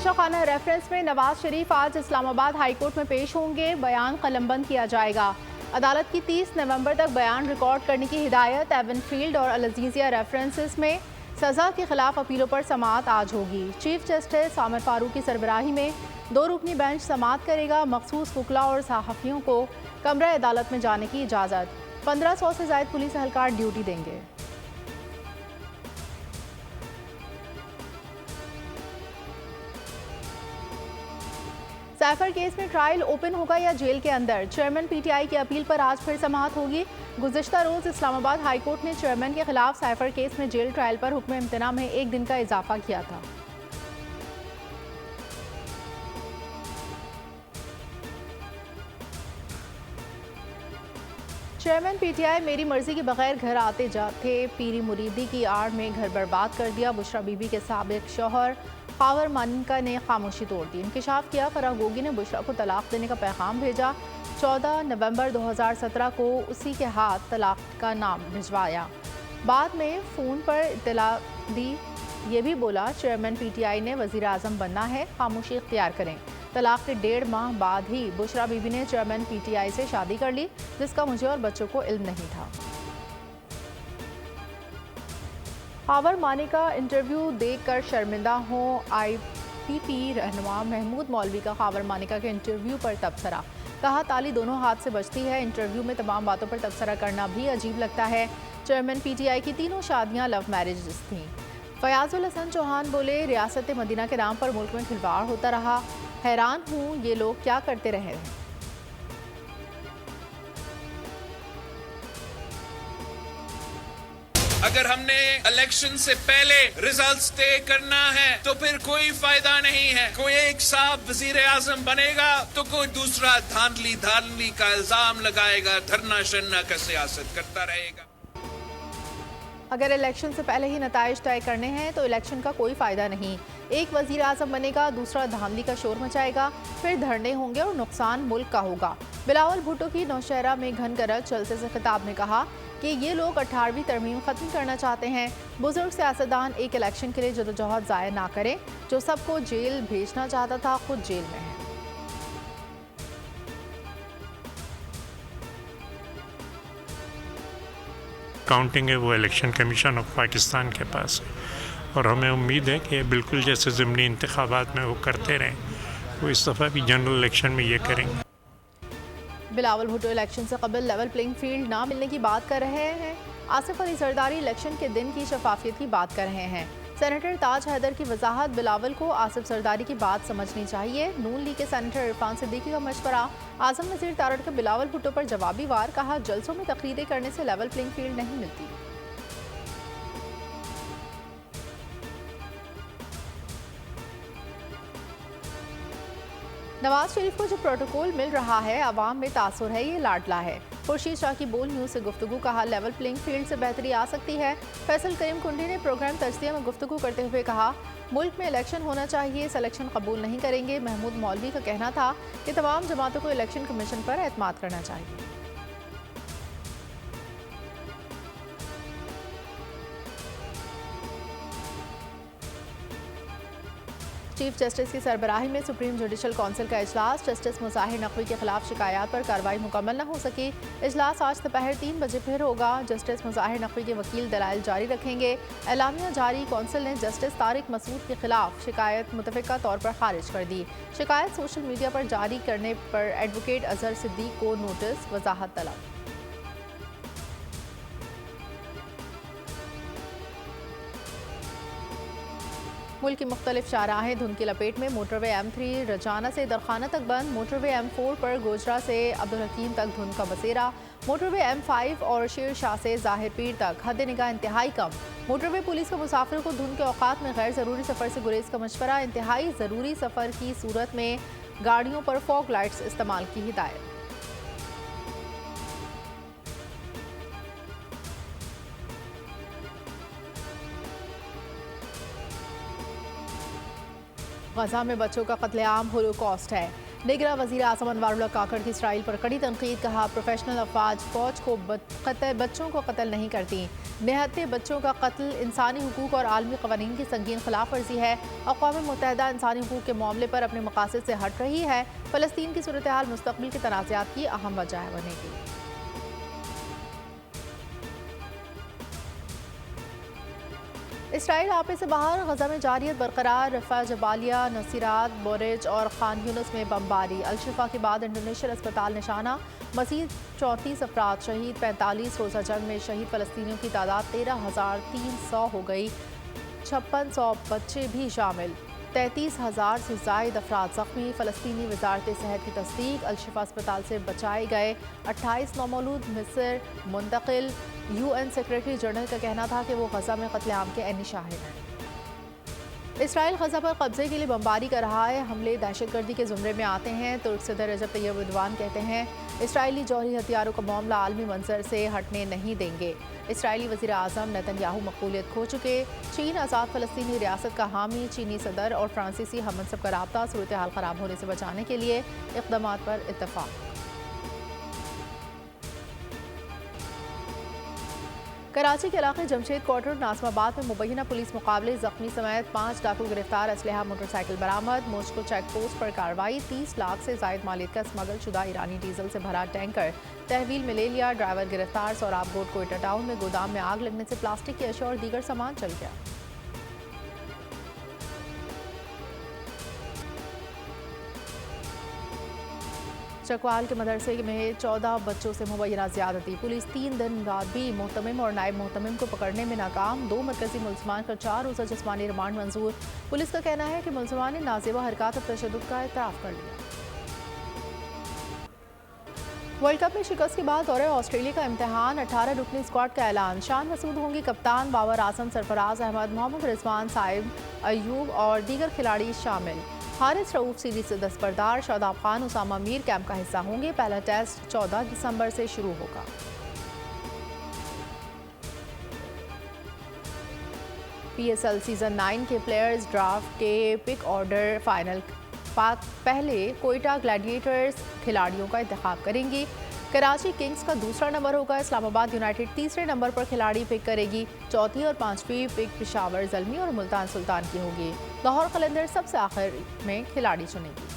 Toshakhana reference में नवाज शरीफ आज Islamabad high court में पेश होंगे। बयान कलमबंद किया जाएगा। अदालत की 30 नवंबर तक बयान रिकॉर्ड करने की हिदायत। एवनफील्ड और अल-अज़ीज़िया रेफरेंसेस में सज़ा के खिलाफ अपीलों पर समाअत आज होगी। चीफ जस्टिस आमिर फारूक की सरबराही में 2 रुकनी बेंच समाअत करेगा। मखसूस वकला और सहाफ़ियों को कमरा अदालत में जाने की इजाज़त। 1500 से ज़ायद पुलिस एहलकार ड्यूटी देंगे। सैफर केस में ट्रायल ओपन होगा या जेल के अंदर? चेयरमैन पीटीआई की अपील पर आज फिर समाअत होगी। गुज़िश्ता रोज़ इस्लामाबाद हाईकोर्ट ने चेयरमैन के खिलाफ सैफर केस में जेल ट्रायल पर हुक्म इम्तना में 1 दिन का इजाफा किया था। चेयरमैन पीटीआई मेरी मर्जी के बगैर घर आते जाते पीरी मुरीदी की आड़ में घर बर्बाद कर दिया। बुशरा बीबी के साबिक शौहर खावर मानिका ने खामोशी तोड़ दी। इंकशाफ किया, फराह गोगी ने बुशरा को तलाक देने का पैगाम भेजा। 14 नवंबर 2017 को उसी के हाथ तलाक का नाम भिजवाया। बाद में फ़ोन पर इत्तला दी। ये भी बोला चेयरमैन पीटीआई ने वज़ीर आज़म बनना है, खामोशी इख्तियार करें। तलाक के 1.5 माह बाद ही बुशरा बीबी ने चेयरमैन पीटीआई से शादी कर ली, जिसका मुझे और बच्चों को इल्म नहीं था। खावर मानिका इंटरव्यू देकर शर्मिंदा हों। IPP रहनुमा महमूद मौलवी का खावर मानिका के इंटरव्यू पर तबसरा। कहा ताली दोनों हाथ से बजती है। इंटरव्यू में तमाम बातों पर तबसरा करना भी अजीब लगता है। चेयरमैन पीटीआई की तीनों शादियां लव मैरिजेस थीं। फयाजुल हसन चौहान बोले रियासत मदीना के नाम पर मुल्क में खिलवाड़ होता रहा। हैरान हूँ ये लोग क्या करते रहे हैं। अगर हमने इलेक्शन से पहले रिजल्ट्स तय करना है तो फिर कोई फायदा नहीं है। कोई एक साहब वजीर आजम बनेगा तो कोई दूसरा धांधली का इल्जाम लगाएगा, धरना शरना का सियासत करता रहेगा। अगर इलेक्शन से पहले ही नताइज तय करने हैं तो इलेक्शन का कोई फ़ायदा नहीं। एक वज़ीर आज़म बनेगा, दूसरा धांधली का शोर मचाएगा, फिर धरने होंगे और नुकसान मुल्क का होगा। बिलावल भुट्टो की नौशहरा में घन करत जलसे से खिताब में कहा कि ये लोग 18वीं तरमीम ख़त्म करना चाहते हैं। बुजुर्ग सियासतदान एक इलेक्शन के लिए जदोजहद ज़ाया ना करें। जो सबको जेल भेजना चाहता था खुद जेल में है। काउंटिंग है वो इलेक्शन कमीशन ऑफ पाकिस्तान के पास है और हमें उम्मीद है कि बिल्कुल जैसे ज़िमनी इंतखाबात में वो करते रहें, वो इस दफ़ा भी जनरल इलेक्शन में ये करेंगे। बिलावल भुट्टो इलेक्शन से कबल लेवल प्लेइंग फील्ड ना मिलने की बात कर रहे हैं। आसिफ अली जरदारी इलेक्शन के दिन की शफाफियत की बात कर रहे हैं। सेनेटर ताज हैदर की वजाहत बिलावल को आसिफ जरदारी की बात समझनी चाहिए। नून लीग के सेनेटर इरफान सिद्दीकी का मशवरा। आजम नज़ीर तारड़ का बिलावल भुट्टो पर जवाबी वार। कहा जलसों में तकरीरें करने से लेवल प्लेइंग फील्ड नहीं मिलती। नवाज शरीफ को जो प्रोटोकॉल मिल रहा है अवाम में तासुर है, ये लाडला है। खुर्शीद शाह की बोल न्यूज़ से गुफ्तगू। कहा लेवल प्लेइंग फील्ड से बेहतरी आ सकती है। फैसल करीम कुंडी ने प्रोग्राम तजज़िया में गुफ्तगू करते हुए कहा मुल्क में इलेक्शन होना चाहिए, सिलेक्शन कबूल नहीं करेंगे। महमूद मौलवी का कहना था कि तमाम जमातों को इलेक्शन कमीशन पर एतमाद करना चाहिए। चीफ जस्टिस की सरबराही में सुप्रीम जुडिशल काउंसिल का इजलास। जस्टिस मुज़ाहिर नकवी के खिलाफ शिकायत पर कार्रवाई मुकम्मल न हो सकी। इजलास आज दोपहर 3 बजे फिर होगा। जस्टिस मुज़ाहिर नकवी के वकील दलाइल जारी रखेंगे। एलामिया जारी। काउंसिल ने जस्टिस तारिक मसूद के खिलाफ शिकायत मुतफ़िका तौर पर खारिज कर दी। शिकायत सोशल मीडिया पर जारी करने पर एडवोकेट अजहर सिद्दीक को नोटिस, वजाहत तलब। मुल्क की मुख्तलिफ शाहराहें धुंध की लपेट में। मोटरवे M3 रजाना से दरखाना तक बंद। मोटरवे M4 पर गोजरा से अब्दुल हकीम तक धुंध का बसेरा। मोटरवे M5 और शेर शाह से ज़ाहिर पीर तक हद निगाह इंतहाई कम। मोटरवे पुलिस को मुसाफिरों को धुंध के औकात में गैर ज़रूरी सफ़र से गुरेज का मशवरा। इंतहाई ज़रूरी सफ़र की सूरत में गाड़ियों पर फॉग लाइट्स इस्तेमाल की हिदायत। गजा में बच्चों का कत्लेआम होलोकॉस्ट है। निगरान वज़ीर आज़म अनवारुल्लाह काकड़ की इसराइल पर कड़ी तनकीद, कहा प्रोफेशनल अफवाज फ़ौज को बच्चों को कत्ल नहीं करती। निहत्ते बच्चों का कत्ल इंसानी हुकूक और आलमी क़वानीन की संगीन खिलाफ वर्जी है। अक़वाम मुत्तहिदा इंसानी हुकूक के मामले पर अपने मक़ासद से हट रही है। फ़लस्तीन की सूरत हाल मुस्तक़बिल के तनाज़ात की अहम वजह बनेगी। इसराइल आपे से बाहर, गजा में जारियत बरकरार। रफ़ा, जबालिया, नसीरात, बोरेज और खान यूनुस में बमबारी। अल-शिफा के बाद इंटरनेशनल अस्पताल निशाना। मज़ीद 34 अफराद शहीद। 45 रोज़ा जंग में शहीद फ़लस्तीनियों की तादाद 13,300 हो गई। 5600 बच्चे भी शामिल। 33,000 से ज़ायद अफराद ज़ख्मी। फ़लस्तीनी वज़ारत सेहत की तस्दीक, अल-शिफा अस्पताल से बचाए गए 28 नौमौलूद मिस्र मुंतकिल। UN सेक्रेटरी जनरल का कहना था कि वो गजा में कत्लेआम के ऐनी शाहिद हैं। इसराइल गजा पर कब्जे के लिए बमबारी कर रहा है। हमले दहशतगर्दी के ज़ुमरे में आते हैं। तुर्क सदर रजब तैयब एर्दोगान कहते हैं इसराइली जौहरी हथियारों का मामला आलमी मंजर से हटने नहीं देंगे। इसराइली वज़ीर आज़म नेतन्याहू मकबूलियत खो चुके। चीन आज़ाद फ़लस्तीनी रियासत का हामी। चीनी सदर और फ्रांसीसी हममनसब का राब्ता। सूरत हाल ख़राब होने से बचाने के लिए इक़दामात पर इत्तफ़ाक़। कराची के इलाके जमशेद क्वार्टर नाज़िमाबाद में मुबैना पुलिस मुकाबले, ज़ख्मी समेत 5 डाकू गिरफ्तार। असलहा मोटरसाइकिल बरामद। मोस्को चेक पोस्ट पर कार्रवाई। 30 लाख से ज़ायद मालियत का स्मगल शुदा ईरानी डीजल से भरा टैंकर तहवील में ले लिया। ड्राइवर गिरफ्तार। सोराब गोड कोयटा टाउन में गोदाम में आग लगने से प्लास्टिक की अशिया और दीगर सामान चल गया। चकवाल के मदरसे में 14 बच्चों से मुबैना ज़्यादती। पुलिस 3 दिन बाद भी मोहतमिम और नायब मोहतमिम को पकड़ने में नाकाम। 2 मरकजी मुलजमान का 4 रोज़ा जिस्मानी रिमांड मंजूर। पुलिस का कहना है कि मुलजमान ने नाज़ेबा हरकत और तशद्दुद का एतराफ़ कर लिया। वर्ल्ड कप में शिकस्त के बाद दौरे ऑस्ट्रेलिया का इम्तिहान। 18 रुकनी स्क्वाड का ऐलान। शान मसूद होंगी कप्तान। बाबर आजम, सरफराज अहमद, मोहम्मद रिजवान, साइब अयूब और दीगर खिलाड़ी शामिल। हारिस रऊफ सीरीज से दस्तबरदार। शादाब खान, उसामा मीर कैंप का हिस्सा होंगे। पहला टेस्ट 14 दिसंबर से शुरू होगा। PSL सीजन 9 के प्लेयर्स ड्राफ्ट के पिक ऑर्डर फाइनल पहले कोयटा ग्लैडिएटर्स खिलाड़ियों का इंतखाब करेंगी। कराची किंग्स का दूसरा नंबर होगा। इस्लामाबाद यूनाइटेड तीसरे नंबर पर खिलाड़ी पिक करेगी। चौथी और पांचवी पिक पेशावर ज़ल्मी और मुल्तान सुल्तान की होगी। लाहौर कलंदर सबसे आखिर में खिलाड़ी चुनेगी।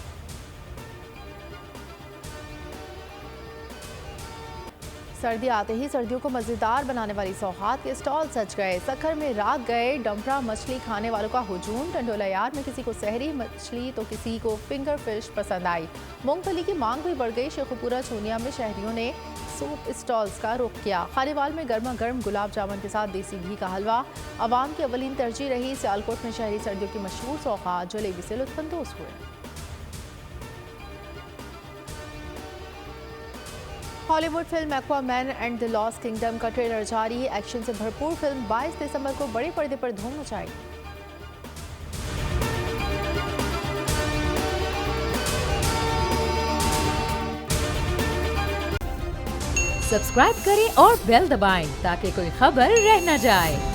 सर्दी आते ही सर्दियों को मज़ेदार बनाने वाली सौगात के स्टॉल सज गए। सखर में राग गए डम्परा मछली खाने वालों का हुजूम। टंडोला यार में किसी को सहरी मछली तो किसी को फिंगर फिश पसंद आई। मूंगफली की मांग भी बढ़ गई। शेखुपुरा चूनिया में शहरियों ने सूप स्टॉल्स का रुख किया। खालीवाल में गर्मा गर्म गुलाब जामुन के साथ देसी घी का हलवा आवाम की अवलीन तरजीह रही। सियालकोट में शहरी सर्दियों की मशहूर सौगात जलेबी से लुत्फानंदोज हुए। Hollywood film Aquaman and the lost kingdom का ट्रेलर जारी। एक्शन से भरपूर फिल्म 22 दिसंबर को बड़े पर्दे पर धूम मचाएगी। सब्सक्राइब करें और बेल दबाएं ताकि कोई खबर रह न जाए।